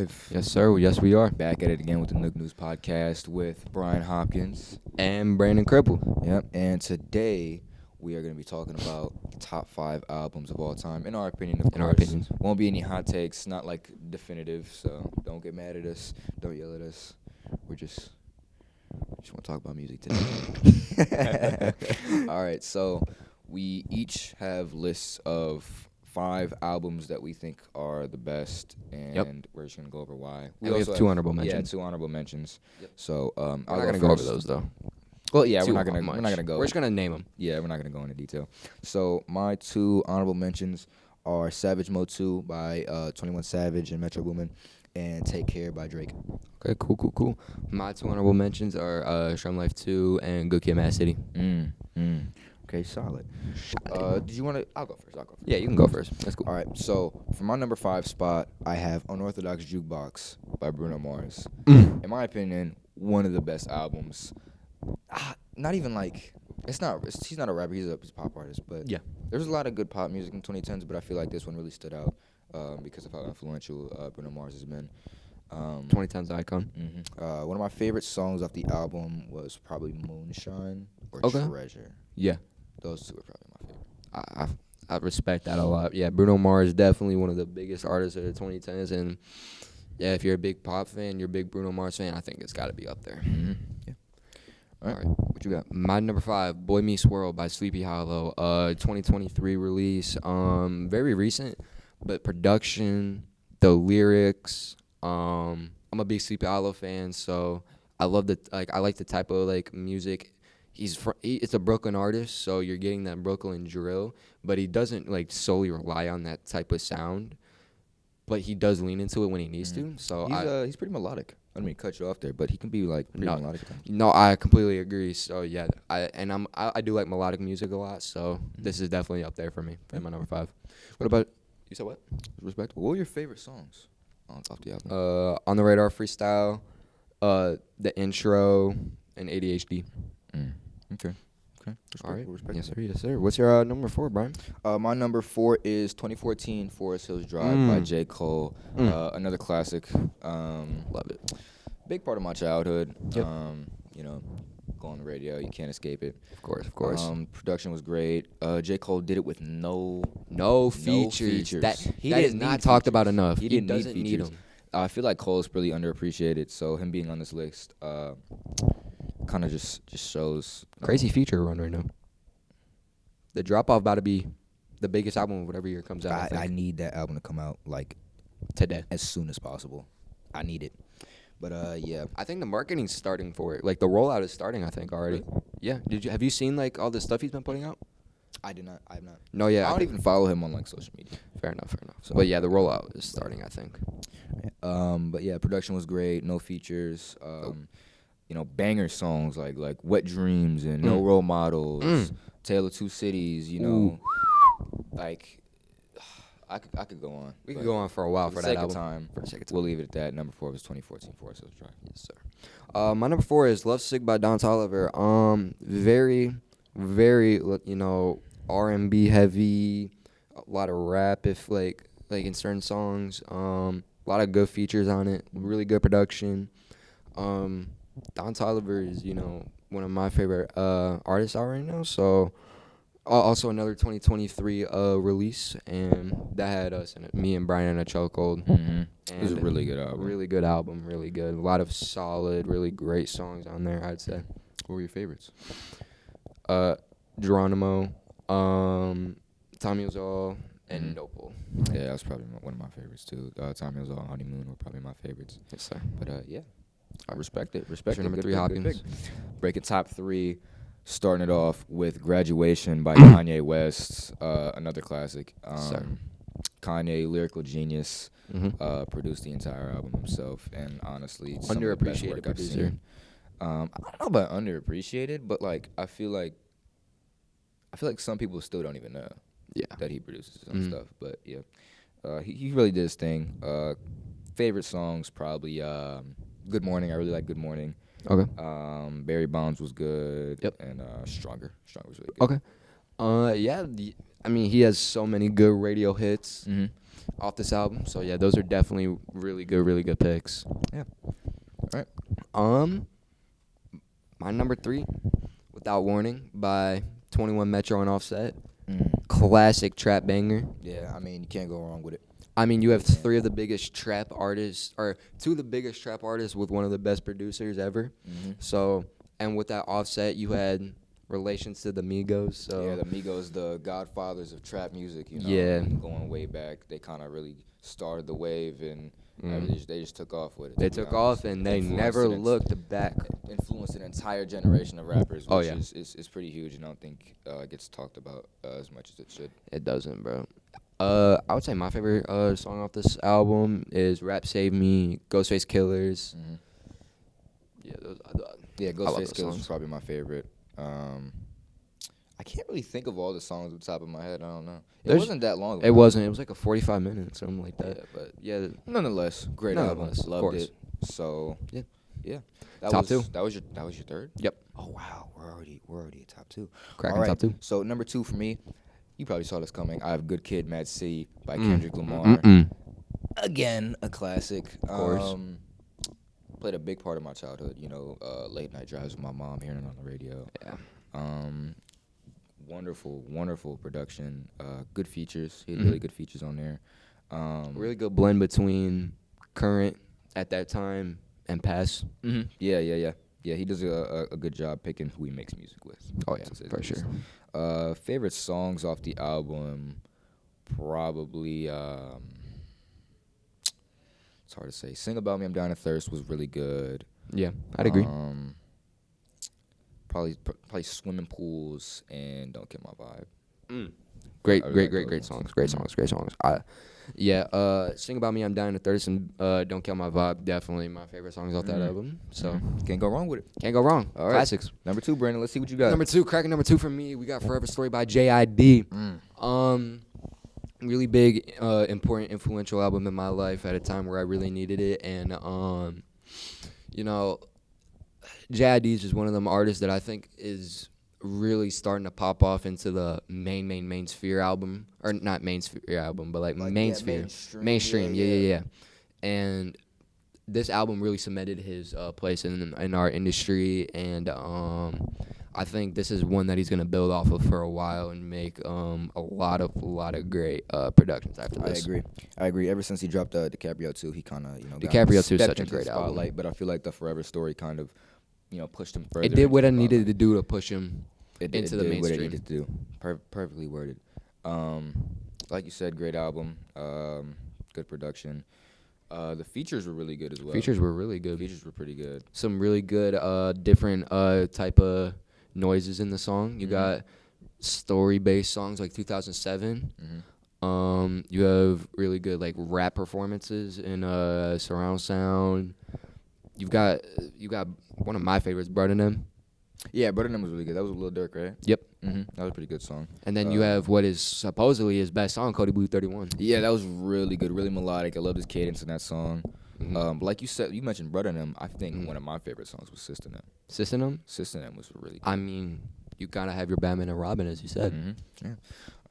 live. Yes, sir. Yes, we are. Back at it again with the Nook News Podcast with Brian Hopkins. And Brandon Krippel. Yep. And today we are going to be talking about the top 5 albums of all time. In our opinion, of course. In our opinions. Won't be any hot takes. Not like definitive. So don't get mad at us. Don't yell at us. We just want to talk about music today. All right. So we each have lists of 5 albums that we think are the best, and we're just gonna go over why. We also have 2 honorable mentions. Yeah, 2 honorable mentions. Yep. So we're not gonna go over those though. Well, yeah, we're not gonna go. We're just gonna name them. Yeah, we're not gonna go into detail. So my 2 honorable mentions are Savage Mode 2 by 21 Savage and Metro Boomin, and Take Care by Drake. Okay, cool. My 2 honorable mentions are Shrem Life 2 and Good Kid, Mad City. Okay, solid. Did you want to? I'll go first. Yeah, you can go first. That's cool. All right. So for my number 5 spot, I have Unorthodox Jukebox by Bruno Mars. In my opinion, one of the best albums. Not even like he's not a rapper. He's a pop artist. But yeah, there's a lot of good pop music in 2010s. But I feel like this one really stood out because of how influential Bruno Mars has been. 2010's icon. One of my favorite songs off the album was probably Moonshine or Treasure. Yeah. Those 2 are probably my favorite. I respect that a lot. Yeah, Bruno Mars is definitely one of the biggest artists of the 2010s, and yeah, if you're a big pop fan, you're a big Bruno Mars fan, I think it's got to be up there. Yeah. All right, what you got? My number 5, Boy Meets World by Sleepy Hollow, 2023 release. Very recent, but production, the lyrics. I'm a big Sleepy Hollow fan, so I love I like the type of music. It's a Brooklyn artist, so you're getting that Brooklyn drill, but he doesn't solely rely on that type of sound, but he does lean into it when he needs to. So he's pretty melodic. I didn't mean to cut you off there, but he can be pretty melodic. No, I completely agree. So yeah, I do like melodic music a lot, so this is definitely up there for me. For my number 5. What about you? Said what? Respectable. What were your favorite songs off the album? On the Radar Freestyle, the intro, and ADHD. Okay. All right. Respectable. Yes, sir. What's your number 4, Brian? My number 4 is 2014 Forest Hills Drive by J. Cole. Another classic. Love it. Big part of my childhood. Yep. Go on the radio. You can't escape it. Of course. Production was great. J. Cole did it with no features. That He is didn't not need talked features. about enough. He didn't doesn't need need features. them. I feel like Cole's really underappreciated, so him being on this list kind of just shows. Crazy feature run right now. The Drop Off about to be the biggest album of whatever year comes out. I need that album to come out today as soon as possible. I need it. But yeah, I think the marketing's starting for it. The rollout is starting, I think, already. Yeah. Have you seen all the stuff he's been putting out? I have not. No, yeah. I don't even follow him on social media. Fair enough. So, but yeah, the rollout is starting, I think. But yeah, production was great. No features. Banger songs like Wet Dreams and No Role Models, Tale of Two Cities. I could go on. We could go on for a while for that album. For the sake of time, we'll leave it at that. Number 4 was 2014 Forest Hills Drive. Yes, sir. My number 4 is Love Sick by Don Toliver. Very, very, R&B heavy, a lot of rap in certain songs. A lot of good features on it. Really good production. Don Toliver is, one of my favorite artists out right now. So, also another 2023 release, and that had us and me and Brian in a chokehold. It was a really good album. Really good album. Really good. A lot of solid, really great songs on there, I'd say. What were your favorites? Geronimo, Tommy Ozol, and Nopal. Yeah, that was probably one of my favorites too. Tommy Ozol and Honeymoon were probably my favorites. Yes, sir. But yeah, I respect it. Your number 3, Hopkins. Breaking top 3, starting it off with Graduation by Kanye West, another classic. Kanye, lyrical genius, produced the entire album himself, and honestly, some of the best work I've seen. I don't know about underappreciated, but I feel like some people still don't even know that he produces some stuff. But yeah, he really did his thing. Favorite songs probably Good Morning. I really like Good Morning. Okay. Barry Bonds was good. Yep. And Stronger. Stronger was really good. Okay. Yeah. He has so many good radio hits. off this album. So yeah, those are definitely really good picks. Yeah. All right. My number 3, Without Warning by 21 Metro and Offset. Mm. Classic trap banger. Yeah, I mean, you can't go wrong with it. I mean, you have 3 of the biggest trap artists, or 2 of the biggest trap artists with one of the best producers ever. Mm-hmm. So, and with that Offset, you had relations to the Migos. So yeah, the Migos, the godfathers of trap music, you know. Yeah. Going way back, they kind of really started the wave, and they just took off with it. They took off, and they never looked back. Influenced an entire generation of rappers, which is pretty huge, and I don't think it gets talked about as much as it should. It doesn't, bro. I would say my favorite song off this album is "Rap Save Me," Ghostface Killers. Mm-hmm. Yeah, Ghostface Killers is probably my favorite. I can't really think of all the songs off the top of my head. I don't know. It wasn't that long. It wasn't. It was like a 45 minutes, something like that. Yeah, but yeah, nonetheless, great album. Loved it. So yeah. Top 2. That was your third. Yep. Oh wow, we're already at top 2. Cracking top 2. So number 2 for me, you probably saw this coming. I have Good Kid, Mad City by Kendrick Lamar. Again, a classic. Of course. Played a big part of my childhood. You know, late night drives with my mom, hearing it on the radio. Yeah. Wonderful production. Good features. He had really good features on there. Really good blend between current at that time and past. Mm-hmm. Yeah. He does a good job picking who he makes music with. Oh yeah, for sure. Favorite songs off the album, probably. It's hard to say. Sing About Me, I'm Down to Thirst was really good. Yeah, I'd agree. Probably Swimming Pools and Don't Kill My Vibe. Great songs. Great songs. Sing About Me, I'm Down to Thirst, and Don't Kill My Vibe, definitely my favorite songs off that album. So can't go wrong with it. Can't go wrong. All right. Classics. Number 2, Brandon. Let's see what you got. Cracking number 2 for me, we got Forever Story by J.I.D. Really big, important, influential album in my life at a time where I really needed it. And, J.I.D. is just one of them artists that I think is really starting to pop off into the main sphere album. Or not main sphere album, but like main sphere. Mainstream. Yeah. And this album really cemented his place in our industry. And I think this is one that he's going to build off of for a while and make a lot of great productions after this. I agree. Ever since he dropped DiCaprio 2, he kind of, DiCaprio 2 is such a great album. But I feel like the Forever Story kind of, pushed him further. It did what it needed to do to push him into the mainstream. What it needed to do. Perfectly worded. Like you said, great album. Good production. The features were really good as well. Features were really good. Features were pretty good. Some really good different type of noises in the song. You got story-based songs like 2007. You have really good like rap performances in surround sound. You got one of my favorites, Brother Them. Yeah, Brother Them was really good. That was a Lil Durk, right? Yep. That was a pretty good song. And then you have what is supposedly his best song, Cody Blue 31. Yeah, that was really good, really melodic. I love his cadence in that song. But like you said, you mentioned Brother Them. I think one of my favorite songs was System Them. System Them? System Them was really good. I mean, you gotta have your Batman and Robin, as you said. Yeah.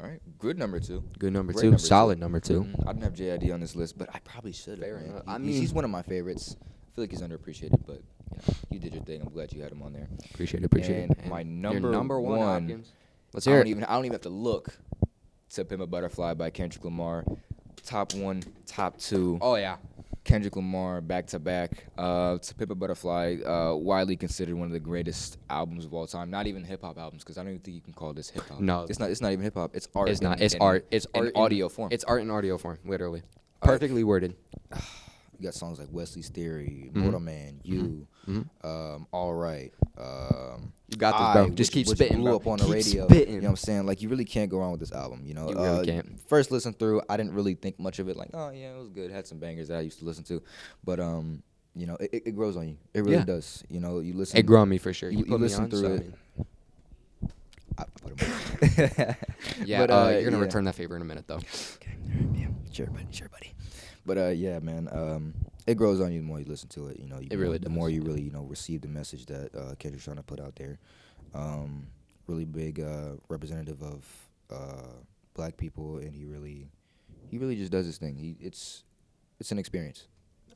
All right. Good number 2. Good number 2. Solid number 2. I didn't have J.I.D. on this list, but I probably should have. I mean, he's one of my favorites. I feel like he's underappreciated, but you did your thing. I'm glad you had him on there. Appreciate it. And my number one. Hopkins. Let's hear it. I don't even have to look to Pimp a Butterfly by Kendrick Lamar. Top 1, top 2. Oh, yeah. Kendrick Lamar back to back. To Pimp a Butterfly, widely considered one of the greatest albums of all time. Not even hip hop albums, because I don't even think you can call this hip hop. No, it's not even hip hop. It's art. It's not. It's art. It's art in audio form. It's art in audio form, literally. Perfectly worded. You got songs like Wesley's Theory, Mortal Man, You, All Right. You got this, bro. Just keep spitting, blew bro. up on the radio. Spitting. You know what I'm saying? Like, you really can't go wrong with this album. You really can't. First listen through, I didn't really think much of it. Like, oh yeah, it was good. Had some bangers that I used to listen to, but it grows on you. It really does. You listen. It grew on me for sure. You put listen me on, through so it. I put him on. Yeah, you're gonna return that favor in a minute, though. Okay. Yeah. Sure, buddy. But yeah, man. It grows on you the more you listen to it. It really the does. more you really receive the message that Kendrick's trying to put out there. Really big representative of black people, and he he really just does his thing. It's an experience.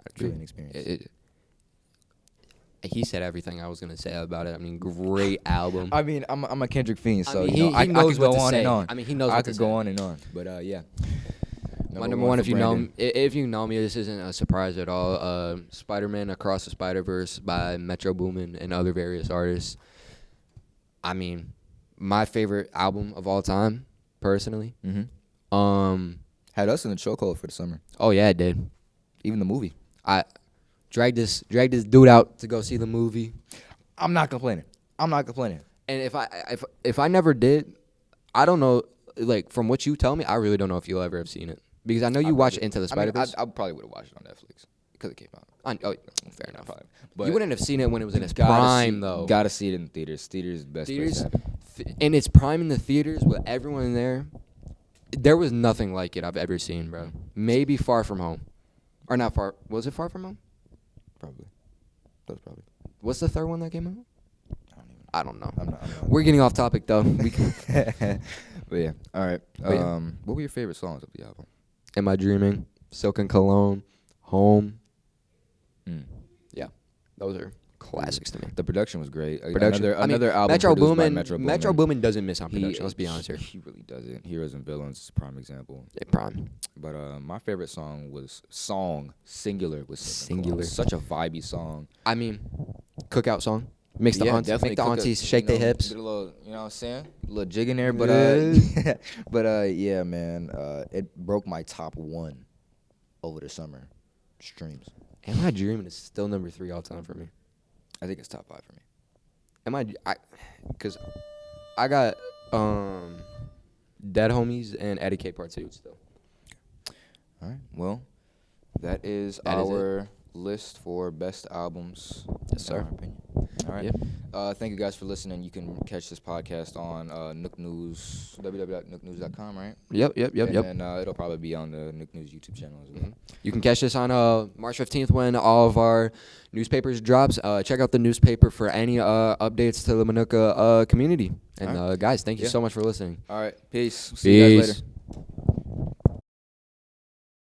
It's really an experience. He said everything I was gonna say about it. I mean, great album. I mean, I'm a Kendrick fiend, so he I knows could what go to on say. and on. I mean, he knows I what to could say. go on and on, but yeah. My number one, if you know me, this isn't a surprise at all. Spider-Man Across the Spider-Verse by Metro Boomin and other various artists. I mean, my favorite album of all time, personally. Mm-hmm. Had us in the chokehold for the summer. Oh yeah, it did. Even the movie. I dragged this dude out to go see the movie. I'm not complaining. And if I never did, I don't know. Like from what you tell me, I really don't know if you'll ever have seen it because I know you watched Into the Spider-Verse. I probably would have watched it on Netflix because it came out. Fair enough. Probably. But You wouldn't have seen it when it was in its prime, though. Gotta see it in theaters. Theaters is the best place to have it. In its prime in the theaters with everyone in there, there was nothing like it I've ever seen, bro. Maybe Far From Home, or not Far. Was it Far From Home? Probably. That was probably. What's the third one that came out? I don't know. I'm not. We're getting off topic though. But yeah. All right. What were your favorite songs of the album? Am I Dreaming? Silk and Cologne. Home. Yeah, those are classics to me. The production was great. Another album Metro produced by Boomin. Metro Boomin. Metro Boomin doesn't miss on production. Let's be honest here. He really doesn't. Heroes and Villains is a prime example. Prime. But my favorite song was Singular was Singular. Such a vibey song. I mean, cookout song. Makes the aunties shake their hips. Did a little, you know what I'm saying? A little jig in there, but yeah, man, it broke my top 1 over the summer streams. Am I Dreaming is still number 3 all time for me. I think it's top 5 for me. Because I got Dead Homies and Eddie K Part 2 still. All right. Well, that is our list for best albums. Yes, sir. In our opinion. All right. Yep. Thank you guys for listening. You can catch this podcast on Nook News, www.nooknews.com, right? Yep. And it'll probably be on the Nook News YouTube channel as well. Mm-hmm. You can catch this on March 15th when all of our newspapers drops. Check out the newspaper for any updates to the Manuka community. And guys, thank you so much for listening. All right. Peace. See you guys later.